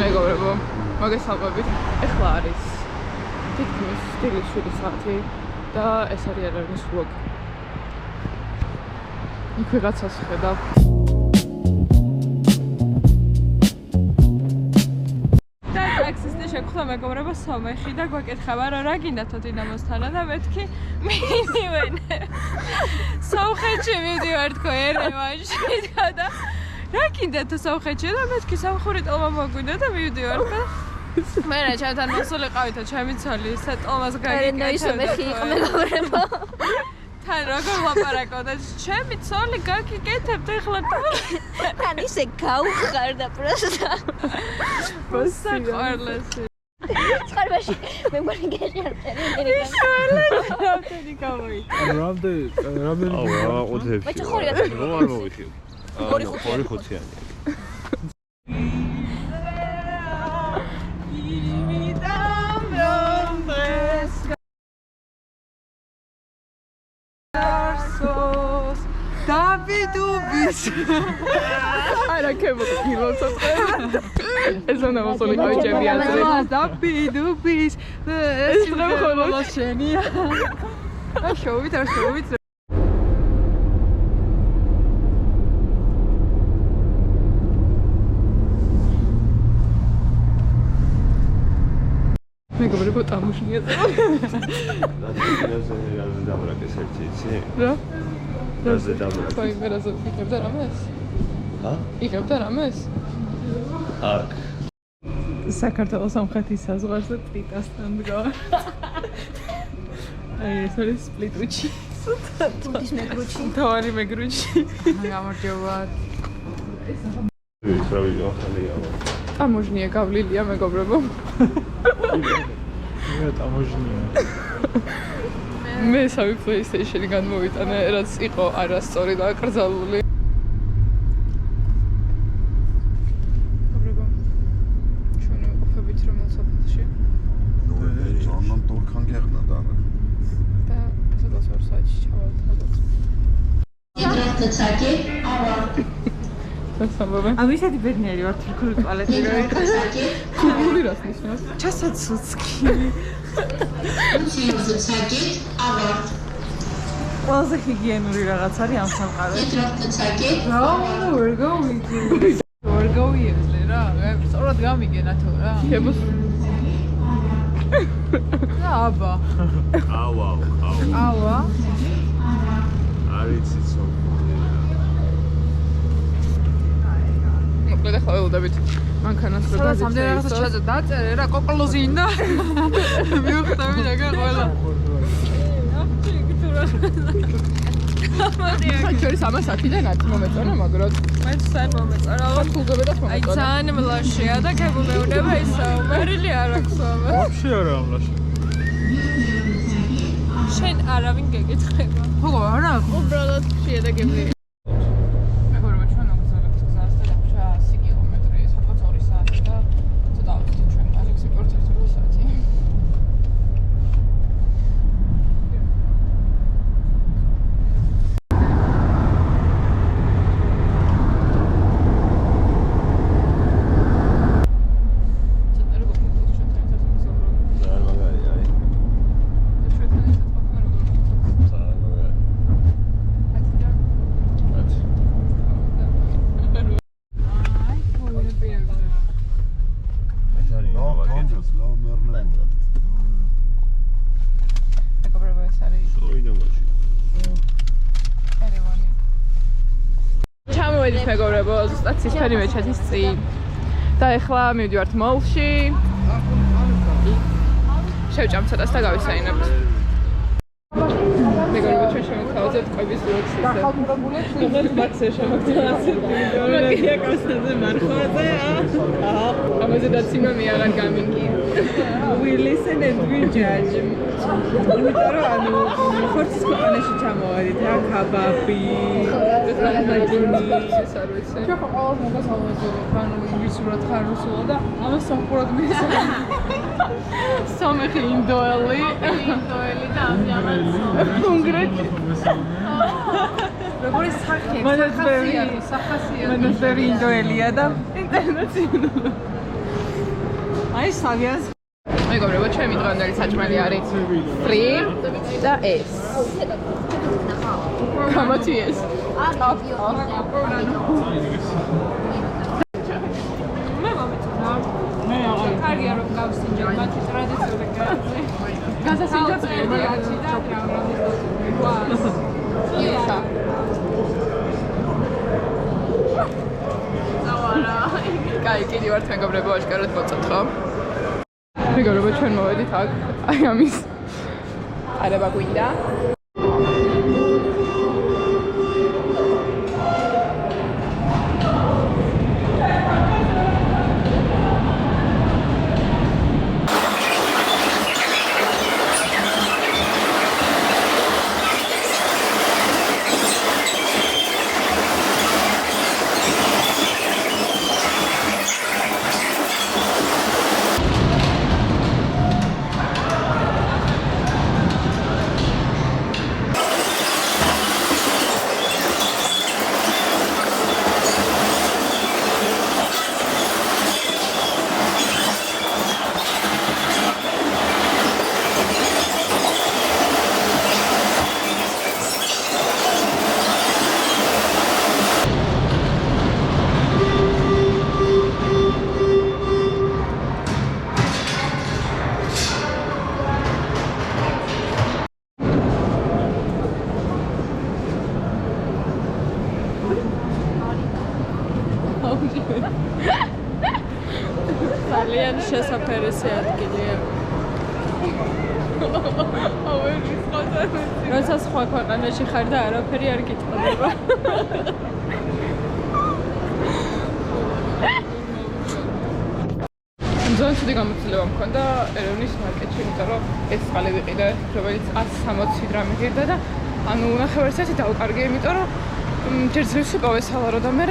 მეგობრებო, მოგესალმებით. ეხლა არის თითქმის 7 საათი და ეს არის ერევნის ვლოგი. იქ ვიღაცას ხედავ. და ტაქსისტი შეგხვდა მეგობრებო სომეხი და გვეკითხება რომ რა გინდათ დინამოსთანა და მეთქი მივიდივენე. სომხეთში მივდივარ თქო ერევანში და რა გინდათ სომხეთში და მეთქი სამხური ტოლმა მოგვიდა და მივდივარ და მე რა ჩემთან მოსულიყავით და ჩემი ცოლი ისე ტოლმას გაგიკეთა. ისე მეხი იყო მეგობრებო. თან როგორ ლაპარაკობდა ჩემი ცოლი გაგიკეთებთ ეხლა თან ისე გაუხარდა პროსტა. მოსაყვარლესი. წყარბაში მე მგონი გეშერტერი. რამდენი გამოიწვა. რამდენი აუა, მე ხორია. რომ არ მოვიხილ. ორი ხუთიანი. Davidubis. Არა ქებოდა გილოცოწე. ეს უნდა მოსულიყავი ჩემი აზრით. Davidubis. ეს ხოლმე შენია. შოვით. მეგობრებო ტამუშნია. რა? რაზე დაბრუნდა? აი მე რაზე იღებდა რამეს? ჰა? იღებდა რამეს? აქ. საქართველოს სამხრეთის საზღვარზე პლიტასთან დგა. აი ეს არის სპლიტუჩი. თუთის მეგრუჩი. თავარი მეგრუჩი. გამარჯობა. ის რა ვიდეო ხალია. ტამოჟნია გავლილია მეგობრებო. მე ტამოჟნია. მე სამი PlayStation-ი განმოვიტანე, რაც იყო არასწორი და აკრძალული. მეგობრებო, ჩვენ ვიყოფებით რომელ საფეხში? ძალიან დორქან გეხნა და სადაც 2 საათში ჩავალთ ალბათ. ამისეთი ბედნიერი ვარ თურქული ტუალეტი რო იყო. ქუბული რას ნიშნავს? ჩასაცუცკი. ყველაზე ჰიგიენური რაღაც არის ამ სამყაროში. ვერ გავიებზე რა. სწორად გამიგენა თუ რა. ქებოს აბა. ავა. არიცი ცო. მოკლედ ახლა ველოდებით მანქანას რო სადაც ამდენ რაღაცა ჩაძა დაწერე რა კოკლოზინა. მივხვდები რა ყველა. ჩვენს ამას 10-დან 10 მომეწონა მაგრად. მე სან მომეწონა. ფულგებედაც აი მომეწონა. ძალიან მლაშია და გებულეუნება ისა. მერილი არ აქვს ამას. ვაფშე არა ამლაში. შენ არავინ გეკითხება. ხო არა. უბრალოდ შედეგები. მეგობრებო, ჩვენ მოგზაურობთ გზას და დაგვჭა 100 კილომეტრი, სადღაც 2 საათი და ცოტა ავწევთ ჩვენ ალექსი პორტერ 2 საათი. მოვედით მეგობრებო, ზუსტად ცისფერი მეჩეთის წინ. და ეხლა მივდივართ მოლში. შევჭამ ცოტას და გავისაინებთ. მეგობრებო, ჩვენ შემოთავაზებთ ყვების ვლოგს ისე. ხალხურგულებს მაქსე შემოთავაზებთ. მაგია კოსტაზე მარხვაზე. ამაზე დაცინო მე აღარ გამინგი. We listen and we judge. იმიტომ რომ ანუ ხორცის ქვეყანაში ჩამოვედით რა კაბაბი, მაჯუნი, ეს არ ვიცი. ჩვენ ყოველს მოგასალმებთ, ანუ ინგლისურად ხარ რუსულად და ამას სამყუროდ მისცემ. სომეხი ინდოელი და ამჟამად კონკრეტი როგორი სახასიათო, სახასიათო. მენეჯერი ინდოელია და ინტერნაციონალური. აი საგიანს მეგობრებო, ჩემი დღევანდელი საჭმელი არის ფრი და ეს. გამოდი ეს. მე მომეწონა. მე აღარ კარგია რომ გავსინჯო მათი ტრადიციული კერძი. გასასინჯო წერილში და რაუნდის გვას. ისა. კაი, კიდე ვართ მეგობრებო, აშკარად მოწოთ ხო? მეგობრებო, ჩვენ მოვედით აქ, აი ამის არება გვინდა. ძალიან შესაფერისი ადგილია. როცა სხვა ქვეყანაში ხარ და არაფერი არ გიტყდება. ძალიან ცუდი გამოცდილება მქონდა ერევნის მარკეტში, იმიტომ რომ ეს წყალი ვიყიდე, რომელიც 160 დრამი ღირდა და ანუ ნახევარსაათი დავკარგე, იმიტომ რომ ჯერ ძლივს ვიყავე სალარო და მე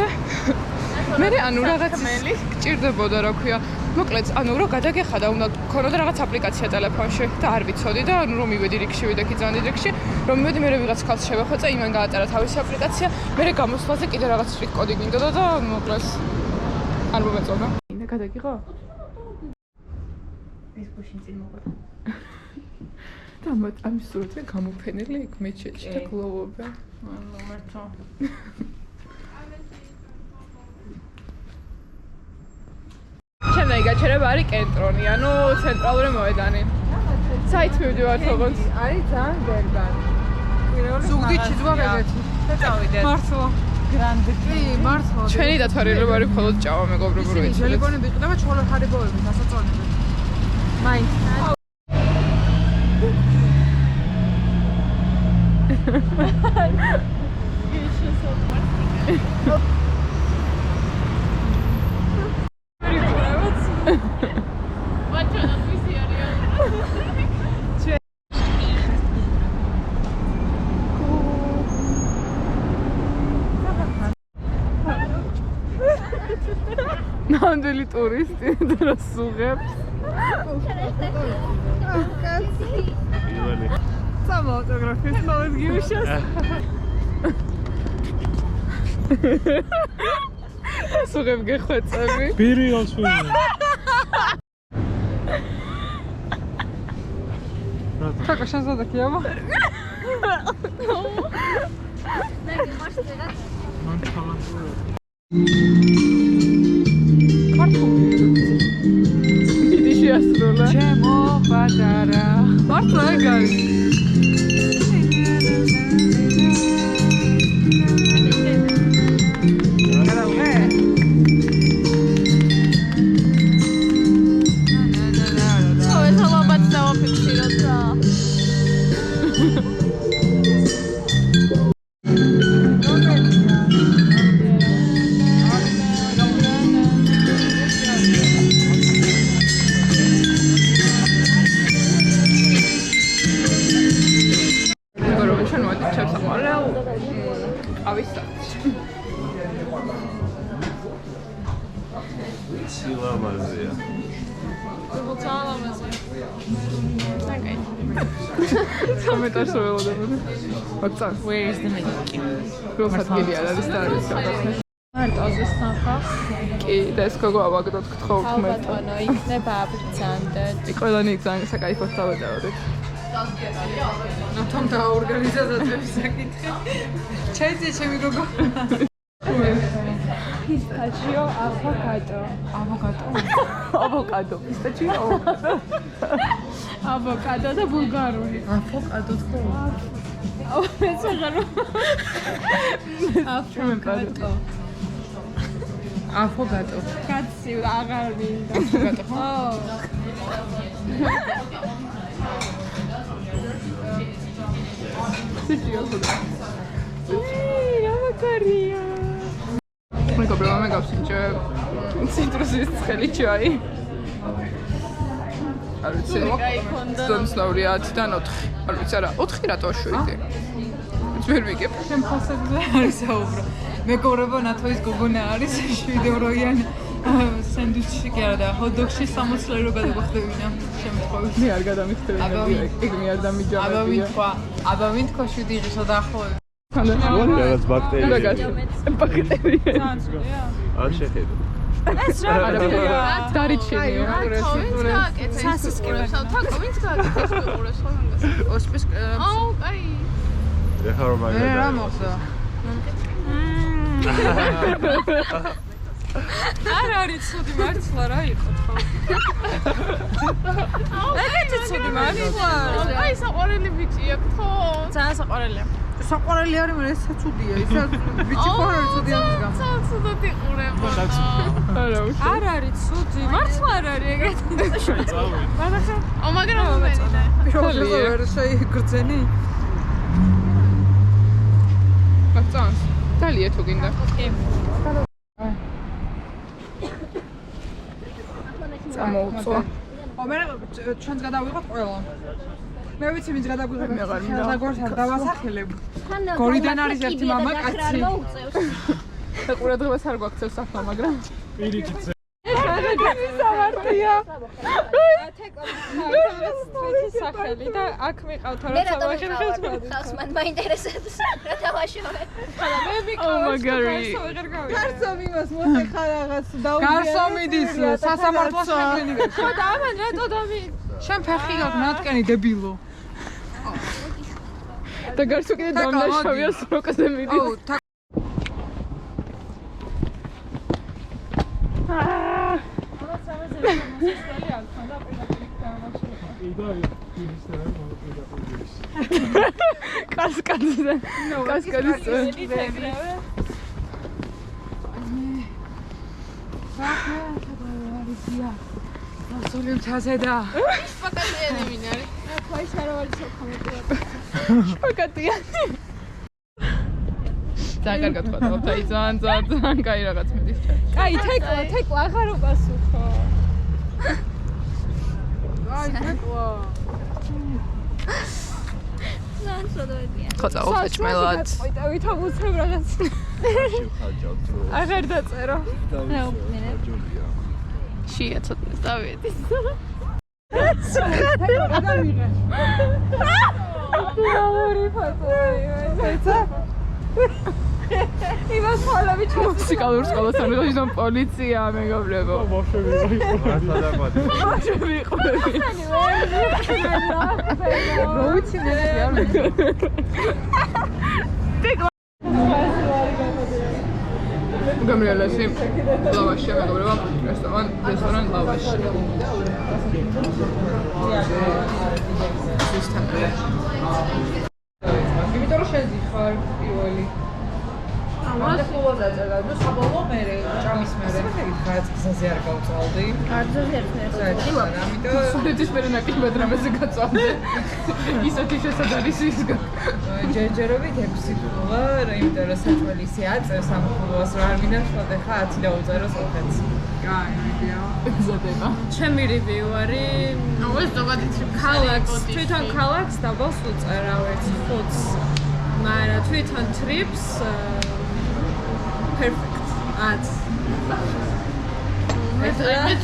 ანუ რაღაც გჭირდებოდა რა ქვია. მოკლედ, ანუ რო გადაგეხადა, უნდა გქონოდა რაღაც აპლიკაცია ტელეფონში და არ ვიცოდი და ანუ რომ მივედი რიგში, ვიდექი ძალიან დიდ რიგში, რომ მივედი მე ვიღაც ქალს შევახვეწა, იმან გაატარა თავისი აპლიკაცია, მე გამოსვლაზე კიდე რაღაც ტრიკ კოდი გინდოდა და მოკლედ არ მომეწონა. ინდა გადაგიღო? ეს გუშინ წინ მოყვა. და ამის სურათი გამოფენილი იქ მეჩეთში და გლოვობდა. მომერთო. ჩემი გაჩერება არის კენტრონი, ანუ ცენტრალური მოედანი. საით მივდივართ ოღონდ? არის ძალიან ბერგანი. ზუგდიდში ძვა გაგეცი. და წავიდეთ. მართლა. გრანდი. კი, მართლა. ჩვენი დათვალიერება არის მხოლოდ ჭავა მეგობრებო რო იცოდეთ. ჟელიკონები ყიდება ჩხოლა ხარიბოები, დასაწონები. მაინც. ნამდვილი ტურისტი და სუღებს. პირველი. Само фотографии снова сейчас. სუღებ გეხვეწები. პირველს ვინმე. Как сейчас за такие? დიდი შეასრულა. ჩემო პატარა. მართლა ეგ არის. სილამაზეა. Komentarz ველოდებოდი. Where is the menu? Просто гелия, да, ресторан. მარტოზის ნახა. კი, და ეს გოგო ავაგდოთ გთხოვთ მე. ალბათო, იქნება აბრძანდეთ. ყველანი ძალიან საკაიფოდ დავედავდით. ნათომ დაორგანიზაციების საკითხი. ჩაიძე ჩემი გოგო. Pistachio avocado. ავოკადო, პისტაჩიო ავოკადო. Avocado და ბულგარული. ავოკადო თქო. მეც აღარო. ავოკადო. ავოკადო. კაცი აღარ მინდა. ავოკადო. სიჯიო ხოდა. რა მაგარია. მეგობრებო, მე გავსიჭე ციტრუსის ცხელი ჩაი. არ ვიცი. ზონსლავრია 10-დან 4. არ ვიცი არა, 4 რატო 7? ვერ ვიგებ. ჩემ ხასებზე არის საუბრო. მეგობრებო, ნათოის გოგონა არის 7-ევროიანი სენდვიჩი კი არა და ჰოთ-დოგში 60 ლერო გადაგვხდებინა შემთხვევით. მე არ გადამიხდებინა. ეგ მე არ დამიჯამებია. აბა ვინ თქვა 7 იღისო დაახლოებით. რაღაც ბაქტერია. ბაქტერია. არ შეხედო. ეს რა მაგარია. დარიჩინია. სასისკერებს. ვინც გააკეთეს ყურებს ხო მაგას? ოსპის აუ, კაი. ეხლა რომ რა მაგალითად მოხდა? არ არის ცუდი მართლა რა იყო ხო? ეგეთი ცუდი მართლა. აი საყვარელი ბიჭია ხო? ძალიან საყვარელია. საყვარელი არის, მაგრამ ეს ცუდია. ის ბიჭი ხო არის ცუდი ამის გამო. ცუდად იყურება. არ არის ცუდი. მართლა არ არის ეგეთი. მაგრამ მომენინა. პირველად ვერ შეიგრძენი. ბაცანს. დალია თუ გინდა. კი. წამოუწვა. მე ჩვენს გადავიღოთ ყველა. მე ვიცი ვინც გადაგვიღებ. მე აღარ მინდა. როგორ დავასახელებ. გორიდან არის ერთი მამა კაცი. და ყურადღებას არ გვაქცევს ახლა, მაგრამ პირიქით სამარტია. თვითი სახელი და აქ მიყავთ რა დავახერხებთ. ხალხს მან მაინტერესებს რა დავაშოვე. მე მიყავთ. მაგარი. გარსომ იმას მოსეხა რაღაც დაუგე. გარსომ მიდის სასამართლოში გენიგე. ხო და ამან რატო დამი შენ ფეხი გაქვს ნატკენი დებილო. და გარსო კიდე დამნაშავია სროკაზე მიდის. აუ კასკადზე. კასკადის. ასული მთაზე და შპაკატიანი მინარი. ხო ის არა არის საკომენტო. შპაკატიანი. ძალიან კარგად ვთქვათ, აი ძალიან კაი რაღაც მიდის ჩატი. კაი, თეკლა აღარ უპასუხო. აი თეკლა. ძალიან სოდოებია. ხო წაუხეჭმელად. ყოიტავით ამოცებ რაღაც. შევხაჯავთ რომ აღარ დაწერო. შია ცოტნეს დავიედის. გადავიღე. ტრაური ფოტოა. იმას ხალები მუსიკალურ სკოლას ამიღო პოლიცია მეგობრებო. ბავშვები მართლა დაგვადი. ბავშვები იყვნენ. როიცი მე არ ვიცი. გამრიალაში ლავაშია მეგობრებო. რესტორან ლავაში. იმიტომ რომ შეზიხარ პირველი. ამას ყოლა დაწერა და საბოლოო მე ჭამის მერე ხაც გზაზე არ გავწვალდი. არ ძერფერს. ამიტომ სულეთის მერე ნაკლებად რამეზე გაწავდე. ისეთი შესაძარის ის ჯერჯერობით 6 ფულა, იმიტომ რომ საჭმელისი აწევს ამ ფულას რა არ მინდა შევდე ხა 10 დაუწერო სოფეთს. კაი, მიდია. ზადება. ჩემი რივიუ არის ეს ზოგადად ქალაქს, თვითონ ქალაქს დაბალს უწერავ 5-ს. მაგრამ თვითონ ტრიპს perfect. ათ. მე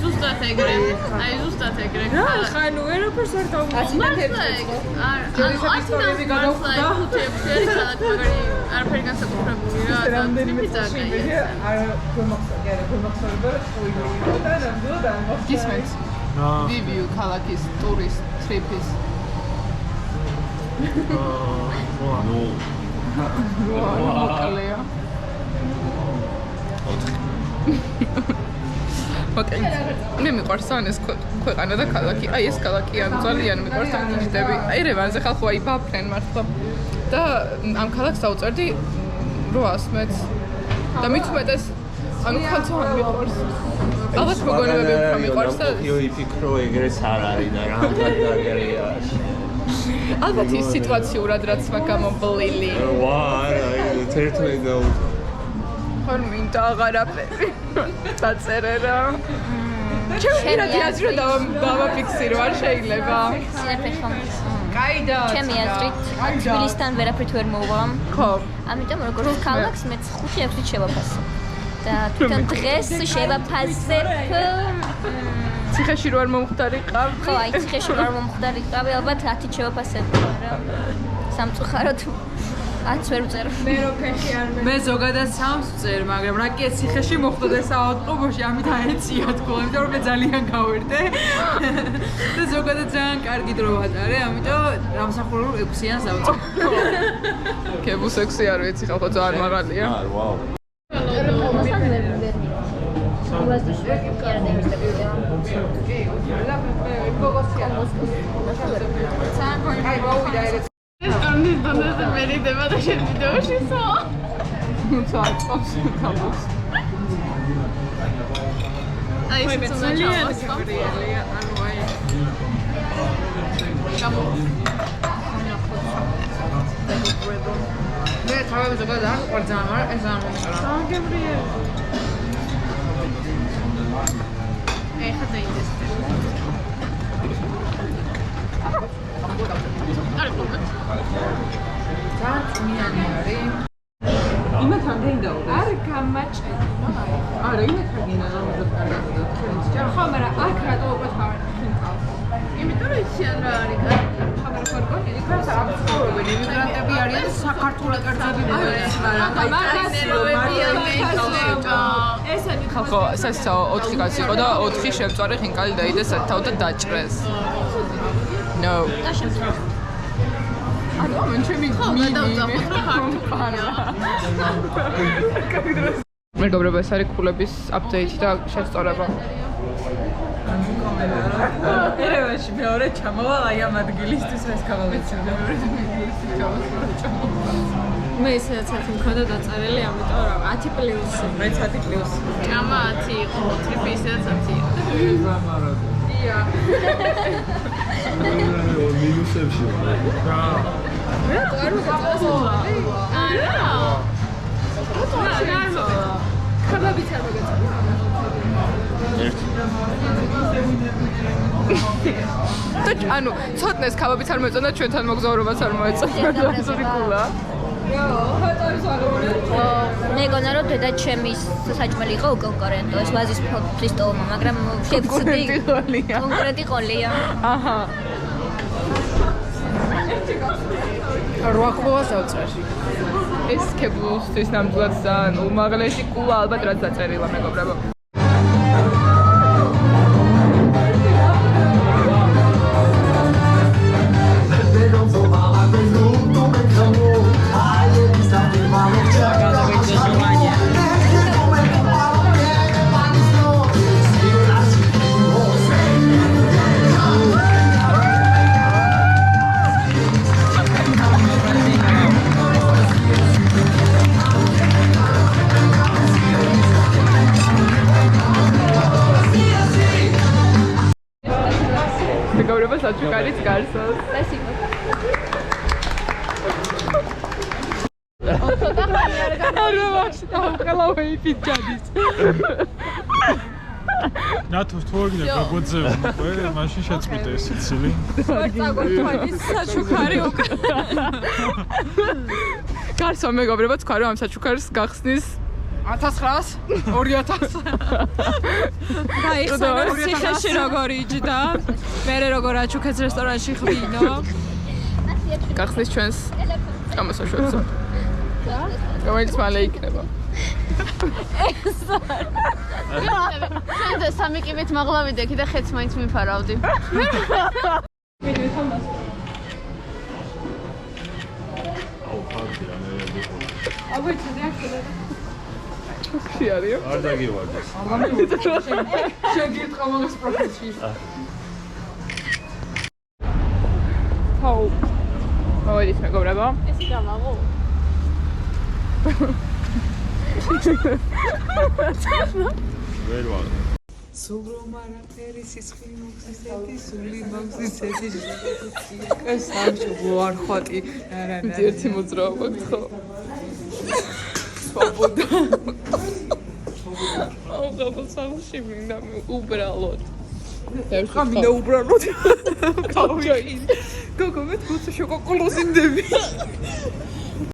ზუსტად ეგრე. აი ზუსტად ეგრე. რა ხანუ ვერაფერს არ დავუწყო. ისტორიები გადავხვდა. არაფერი განსაკუთრებული რა. რამდენიმე წუთი არ გვემახსოვდა რა თქვი და ნამდვილად არ მოხდა. გისმენთ. Review ქალაქის ტურისტ ტრიპის. მოკლეა. მე მიყვარს ან ეს ქვეყანა და ქალაქი. აი ეს ქალაქი ან ძალიან მიყვარს ან ნიშნები. აი რევანზე ხალხო აი ბაფრენ მართლა. და ამ ქალაქს დავწერდი 800-ს. და მით უმეტეს ანუ ხალხთან მიყვარს. ალბათ მოგონებები უფრო მიყვარს და იფიქრო ეგრეც არ არის და რამდენად დაგერია. ალბათ ის სიტუაციურად რაც მაგამობლილი. ვა, არა, თერთმეტ და ხომ მინდა აღარაფერი. დაწერე რა. ჩემი აზრი დავაფიქსირო, არ შეიძლება. სიარფე ხომ. კაი და ჩემი აზრით თბილისთან ვერაფრით ვერ მოვა. ხო. ამიტომ როგორც ქალაქს მეც 5-6-ით შევაფასო. და თვითონ დღეს შევაფასებ. ციხეში რო არ მომხდარიყავ. ხო, აი ციხეში არ მომხდარიყავი, ალბათ 10-ით შევაფასებ, მაგრამ სამწუხაროდ 10 ვერ ვწერ. მე რო ფეხი არ მე მე ზოგადად 3-ს ვწერ, მაგრამ რა კი ციხეში მოხდა საავტობუსში, ამით აეცია თქო, იმიტომ რომ მე ძალიან გავერდე. და ზოგადად ძალიან კარგი დრო ვატარე, ამიტომ დამსახურებულ 6-იანს დავწერ. კებუს 6 არ ვიცი, ხო ძალიან მაღალია. არ ვაუ. ეს კანდის დონეზე მერიდება და შენ ვიდეოში სო. წაწყობს თავს. აი ეს ძალიან გრიალია, ანუ აი მე თავი ზოგადად არ ვიყარ ძალიან, მაგრამ ეს არ მომწონს. გებრიელი. ეხა დაიდეს. ძალიან წვნიანი არის. იმათან დენდაო. არ გამაჭედი. არა, იმათან გინდა რომ კარგად თქვენ ხო, მაგრამ აქ რატო უკვე თავი ხინყავს? იმიტომ რომ ისიან რა არის კარგი. ხაბარ ხორკონი, იქაც აბსოლუტურად იმიგრანტები არიან საქართველოს კერძები მოეწ, ხალხო, სასწაო 4 კაცი იყო და 4 შემწვარი ხინკალი დაიდეს სათავ და დაჭრეს. No. ანუ მენ ჩემი გადავწაფოთ რა ხარ. მეგობრებო, ეს არის ქულების აპდეიტი და შესწორება. ერევანში მეორე ჩამოვალ აი ამ ადგილისთვის ეს გავავეცილდე. მე ისედაც აქ მქონდა დაწერილი, ამიტომ რა 10 პლუსი. მე 10 პლუსი. ჭამა 10 იყო, ტრიპი ისედაც 10 იყო. ია. მინუსებში ვარ. რა. მე არ ვუწევს. არა. ხაბაბიც არ მოგეწონა. ანუ ცოტნეს ქაბაბიც არ მოეწონა, ჩვენთან მოგზაურობაც არ მოეწონა. ზური კულა. მე გონა რომ დედა ჩემის საჭმელი იყო უკონკურენტო, ეს ვაზის ფოთლის ტოლმა, მაგრამ შევწდი. კონკრეტი ყოლია. აჰა. 8 ხოვას ავწერში. ეს კებუსთვის ნამდვილად ძალიან უმაღლესი კულა ალბათ რაც დაწერილა მეგობრებო. მეგობრებო, საჩუქარიც გარსოს. სპასიბო. არა ვაშ დავყალავე იფიჯადის. ნათო თუ არ გინდა გაგვაძევო, მე მაშინ შეწყვიტე ეს სიცილი. წაგვეთვალის საჩუქარი უკვე. გარსო მეგობრებო, თქვა რომ ამ საჩუქარს გახსნის 1900 2000 და იხსნა ციხეში როგორ იჯდა მე როგორ აჩუქեց რესტორანში ხვინო გახსნის ჩვენს გამოსაშვებსო რომელიც მალე იქნება შენზე სამი კიბით მაღლა ვიდექი და ხეთს მაინც მიფარავდი. ხში არისო? არ დაგივარდა. შეგირთ ყოველს პროფესში. აუ. მოვიდით მეგობრებო. ეს გამაღო. ვერ ვარ. სულო მარაფერი სისხლი მოხსისეთი სული მოხსისეთი ეს სამშობლო არ ხვატი არა ერთი მოძრაობა ხო? სვაბოდა აუ გაბოსავში მინდა უბრალოდ. ხა მინდა უბრალოდ თავი გოგო მე თვითონ შოკოლოზინდები